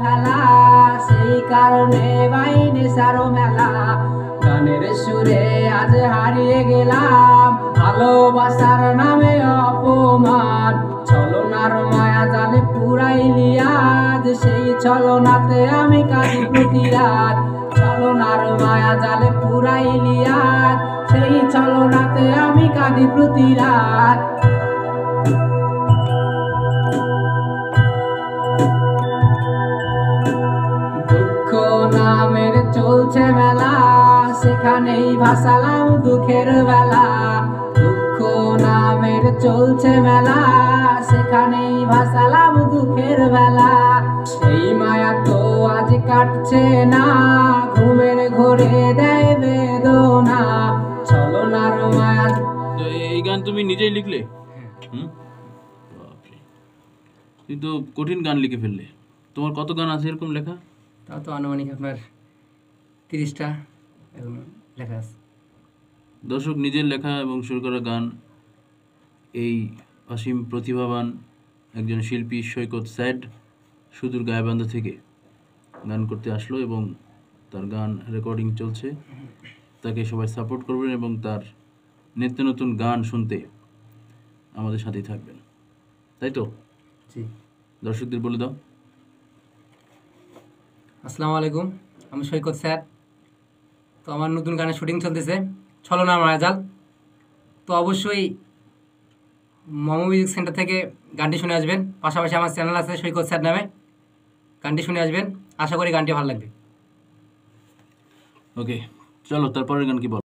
হেলা সেই কারণে বাইনে সারো মেলা গানের সুরে আজ হারিয়ে গেলাম ভালোবাসার নামে অপমান ছলনার মায়া জালে পুরাইলি আজ সেই ছলনাতে আমি কাঁদি প্রতি রাত ছলনার মায়া জালে পুরাইলি আজ সেই ছলনাতে আমি কাঁদি প্রতি রাত নামের চলছে মেলা সেখানেই ভাসালাম দুঃখের বেলা দুঃখ নামের চলছে মেলা সেখানেই ভাসালাম দুঃখের বেলা সেই মায়া তো আজ কাটছে না ঘুমের ঘোরে দেয় বেদনা ছলনার মায়া। তো এই গান তুমি নিজেই লিখলে? তুমি তো কঠিন গান লিখে ফেললে। তোমার কত গান আছে এরকম লেখা? তাও তো আনুমানিক আপনার 30টা লেখা আছে। দর্শক, নিজের লেখা এবং সুর করা গান এই অসীম প্রতিভাবান একজন শিল্পী সৈকত স্যাড সুদূর গাইবান্ধা থেকে গান করতে আসলো এবং তার গান রেকর্ডিং চলছে। তাকে সবাই সাপোর্ট করবেন এবং তার নিত্য নতুন গান শুনতে আমাদের সাথেই থাকবেন, তাই তো? জি। দর্শকদের বলে দাও। আসসালামু আলাইকুম, আমি সৈকত স্যার। তো আমার নতুন গানের শুটিং চলতেছে ছলনার মায়াজাল। তো অবশ্যই মমো মিউজিক সেন্টার থেকে গানটি শুনে আসবেন। পাশাপাশি আমার চ্যানেল আছে সৈকত স্যার নামে, গানটি শুনে আসবেন। আশা করি গানটি ভালো লাগবে। ওকে, চলো তারপরের গান কি বল?